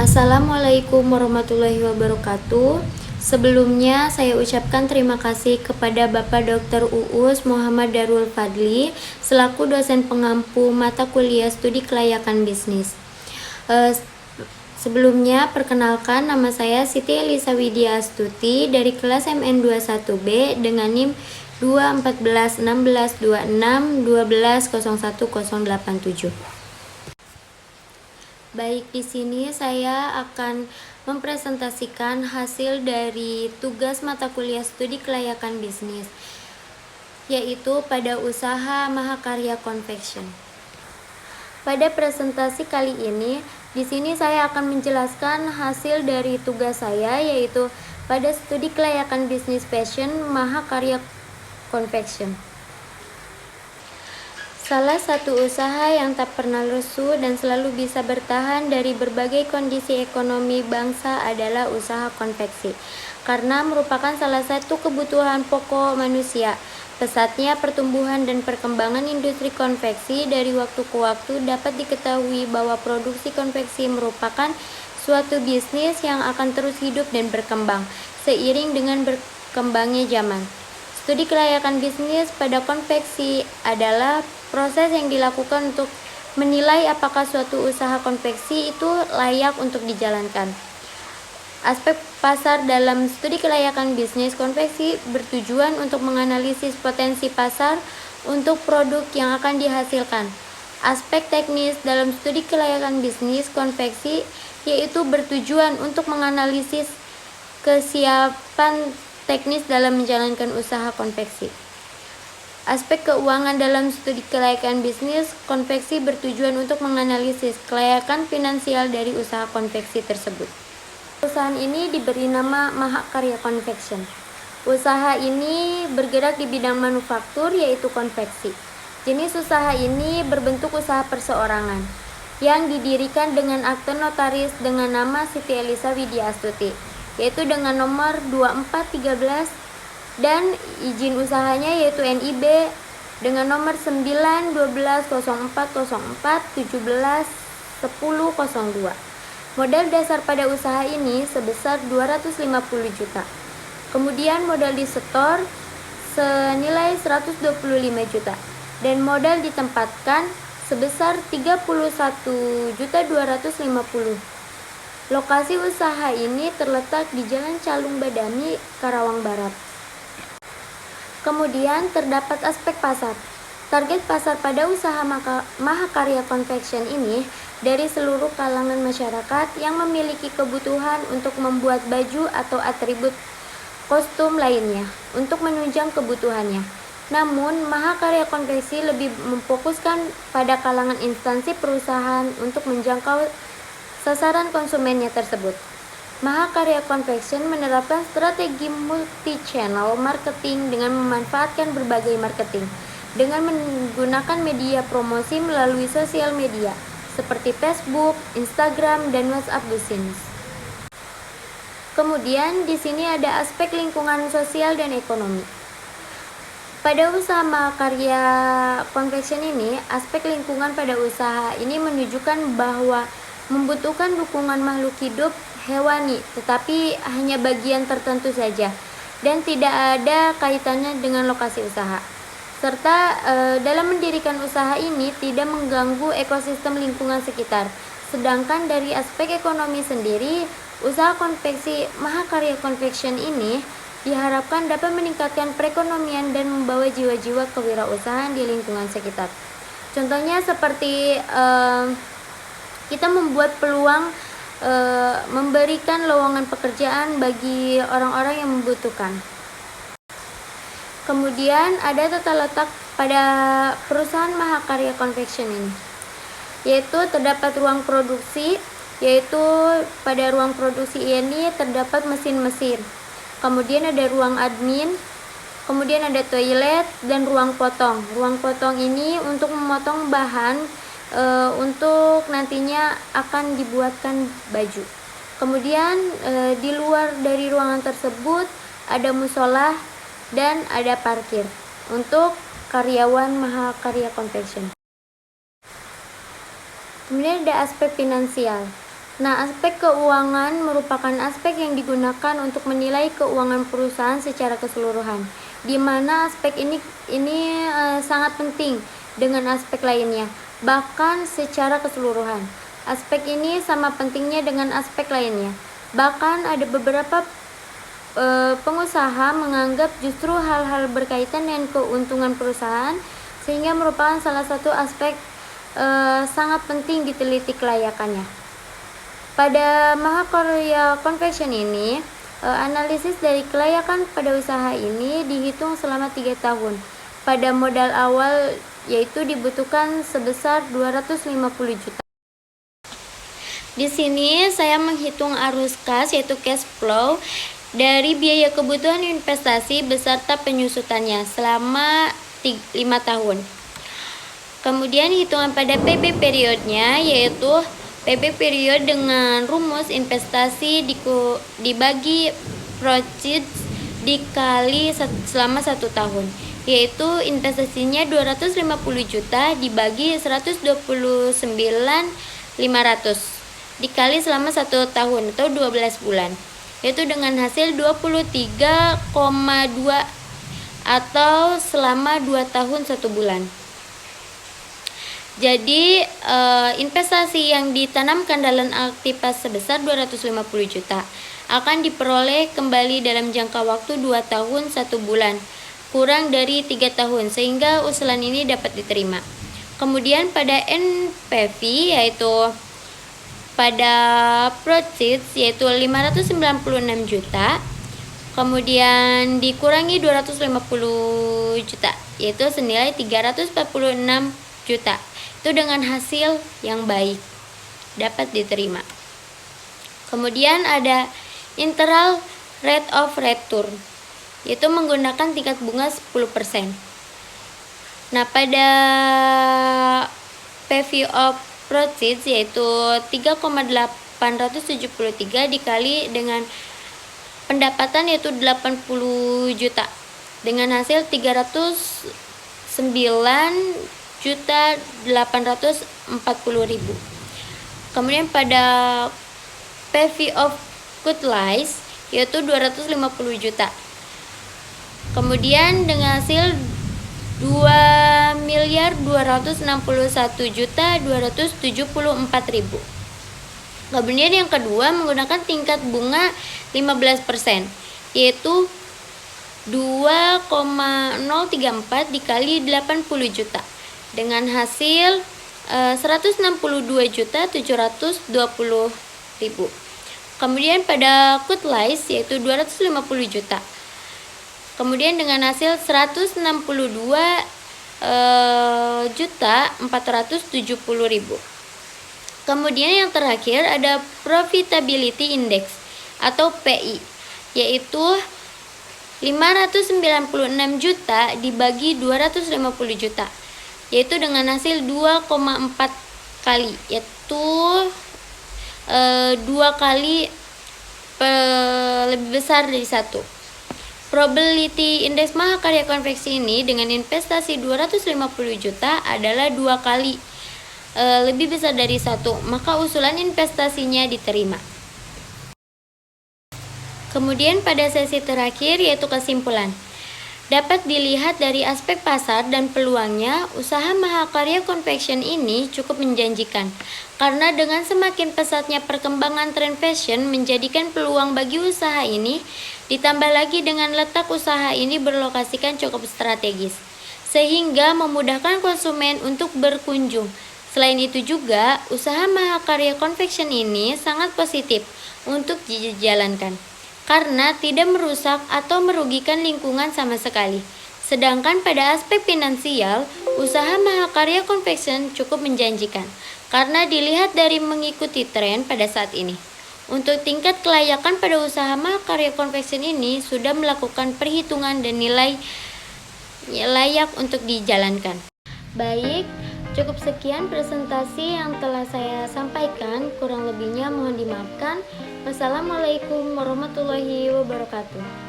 Assalamualaikum warahmatullahi wabarakatuh. Sebelumnya saya ucapkan terima kasih kepada Bapak Dr. Uus Muhammad Darul Fadli selaku dosen pengampu mata kuliah studi kelayakan bisnis. Sebelumnya perkenalkan, nama saya Siti Elisa Widya Astuti dari kelas MN21B dengan NIM 2141626120187. Baik, di sini saya akan mempresentasikan hasil dari tugas mata kuliah studi kelayakan bisnis, yaitu pada usaha Mahakarya Confection. Pada presentasi kali ini, di sini saya akan menjelaskan hasil dari tugas saya, yaitu pada studi kelayakan bisnis fashion Mahakarya Confection. Salah satu usaha yang tak pernah lesu dan selalu bisa bertahan dari berbagai kondisi ekonomi bangsa adalah usaha konveksi, karena merupakan salah satu kebutuhan pokok manusia. Pesatnya pertumbuhan dan perkembangan industri konveksi dari waktu ke waktu dapat diketahui bahwa produksi konveksi merupakan suatu bisnis yang akan terus hidup dan berkembang seiring dengan berkembangnya zaman. Studi kelayakan bisnis pada konveksi adalah proses yang dilakukan untuk menilai apakah suatu usaha konveksi itu layak untuk dijalankan. Aspek pasar dalam studi kelayakan bisnis konveksi bertujuan untuk menganalisis potensi pasar untuk produk yang akan dihasilkan. Aspek teknis dalam studi kelayakan bisnis konveksi yaitu bertujuan untuk menganalisis kesiapan teknis dalam menjalankan usaha konveksi. Aspek keuangan dalam studi kelayakan bisnis konveksi bertujuan untuk menganalisis kelayakan finansial dari usaha konveksi tersebut. Perusahaan ini diberi nama Mahakarya Confection. Usaha ini bergerak di bidang manufaktur, yaitu konveksi. Jenis usaha ini berbentuk usaha perseorangan yang didirikan dengan akte notaris dengan nama Siti Elisa Widya Astuti, yaitu dengan nomor 2413, dan izin usahanya yaitu NIB dengan nomor 9/12/04/04/17/10/02. Modal dasar pada usaha ini sebesar 250 juta. Kemudian modal disetor senilai 125 juta dan modal ditempatkan sebesar 31.250. Lokasi usaha ini terletak di Jalan Calung Badami, Karawang Barat. Kemudian terdapat aspek pasar. Target pasar pada usaha Mahakarya Confection ini dari seluruh kalangan masyarakat yang memiliki kebutuhan untuk membuat baju atau atribut kostum lainnya untuk menunjang kebutuhannya. Namun, Mahakarya Confection lebih memfokuskan pada kalangan instansi perusahaan untuk menjangkau sasaran konsumennya tersebut. Mahakarya Confection menerapkan strategi multi-channel marketing dengan memanfaatkan berbagai marketing dengan menggunakan media promosi melalui sosial media seperti Facebook, Instagram, dan WhatsApp Business. Kemudian di sini ada aspek lingkungan sosial dan ekonomi. Pada usaha Mahakarya Confection ini, aspek lingkungan pada usaha ini menunjukkan bahwa membutuhkan dukungan makhluk hidup hewani, tetapi hanya bagian tertentu saja dan tidak ada kaitannya dengan lokasi usaha. Serta dalam mendirikan usaha ini tidak mengganggu ekosistem lingkungan sekitar. Sedangkan dari aspek ekonomi sendiri, usaha konveksi Mahakarya Confection ini diharapkan dapat meningkatkan perekonomian dan membawa jiwa-jiwa kewirausahaan di lingkungan sekitar. Contohnya seperti kita membuat peluang memberikan lowongan pekerjaan bagi orang-orang yang membutuhkan. Kemudian ada tata letak pada perusahaan Mahakarya Confection ini, yaitu terdapat ruang produksi, yaitu pada ruang produksi ini terdapat mesin-mesin. Kemudian ada ruang admin, kemudian ada toilet dan ruang potong. Ruang potong ini untuk memotong bahan untuk nantinya akan dibuatkan baju. Kemudian di luar dari ruangan tersebut ada musola dan ada parkir untuk karyawan Mahakarya Confection. Kemudian ada aspek finansial. Nah, aspek keuangan merupakan aspek yang digunakan untuk menilai keuangan perusahaan secara keseluruhan, di mana aspek ini sangat penting dengan aspek lainnya, bahkan secara keseluruhan. Aspek ini sama pentingnya dengan aspek lainnya. Bahkan ada beberapa pengusaha menganggap justru hal-hal berkaitan dengan keuntungan perusahaan sehingga merupakan salah satu aspek sangat penting diteliti kelayakannya. Pada Mahakarya Confection ini, analisis dari kelayakan pada usaha ini dihitung selama 3 tahun. Pada modal awal yaitu dibutuhkan sebesar 250 juta. Di sini saya menghitung arus kas yaitu cash flow dari biaya kebutuhan investasi beserta penyusutannya selama 5 tahun. Kemudian hitungan pada PB periodnya yaitu PB period dengan rumus investasi dibagi proceeds dikali selama 1 tahun, yaitu investasinya 250 juta dibagi 129.500 dikali selama 1 tahun atau 12 bulan, yaitu dengan hasil 23,2 atau selama 2 tahun 1 bulan. Jadi investasi yang ditanamkan dalam aktivitas sebesar 250 juta akan diperoleh kembali dalam jangka waktu 2 tahun 1 bulan, kurang dari 3 tahun, sehingga usulan ini dapat diterima. Kemudian pada NPV yaitu pada proceeds yaitu 596 juta, kemudian dikurangi 250 juta yaitu senilai 346 juta. Itu dengan hasil yang baik dapat diterima. Kemudian ada internal rate of return yaitu menggunakan tingkat bunga 10%. Nah, pada PV of proceeds yaitu 3,873 dikali dengan pendapatan yaitu 80 juta dengan hasil 309.840.000. Kemudian pada PV of Goodlies yaitu 250 juta. Kemudian dengan hasil 2.261.274.000. Kemudian yang kedua menggunakan tingkat bunga 15% yaitu 2,034 dikali 80 juta dengan hasil 162.720.000. Kemudian pada Goodlies yaitu 250 juta. Kemudian dengan hasil 162.470.000. Kemudian yang terakhir ada Profitability Index atau PI yaitu 596 juta dibagi 250 juta yaitu dengan hasil 2,4 kali yaitu 2 kali lebih besar dari 1. Probability Index Mahakarya Konveksi ini dengan investasi 250 juta adalah 2 kali lebih besar dari 1, maka usulan investasinya diterima. Kemudian pada sesi terakhir yaitu kesimpulan. Dapat dilihat dari aspek pasar dan peluangnya, usaha Mahakarya Confection ini cukup menjanjikan. Karena dengan semakin pesatnya perkembangan tren fashion menjadikan peluang bagi usaha ini, ditambah lagi dengan letak usaha ini berlokasikan cukup strategis, sehingga memudahkan konsumen untuk berkunjung. Selain itu juga, usaha Mahakarya Confection ini sangat positif untuk dijalankan karena tidak merusak atau merugikan lingkungan sama sekali. Sedangkan pada aspek finansial, usaha Mahakarya Confection cukup menjanjikan karena dilihat dari mengikuti tren pada saat ini. Untuk tingkat kelayakan pada usaha Mahakarya Confection ini sudah melakukan perhitungan dan nilai layak untuk dijalankan. Baik, cukup sekian presentasi yang telah saya sampaikan, kurang lebihnya mohon dimaafkan. Wassalamualaikum warahmatullahi wabarakatuh.